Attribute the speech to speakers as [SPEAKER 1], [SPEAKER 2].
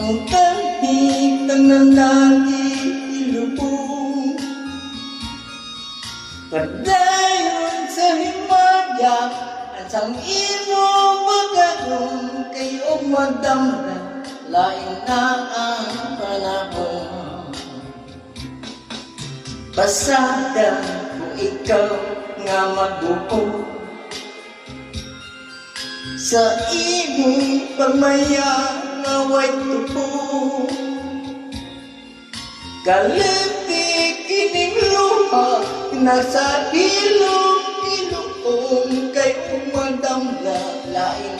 [SPEAKER 1] ang kahit ang nanagi ilubong. Padayon sa himaya at sang imo pagkaroon kayo madamda, lain na ang panahon. Pasada kung ikaw nga magbuo sa imong pagmaya nga way tupo. Kalipik kining luha nasa ilong kay umadamla lain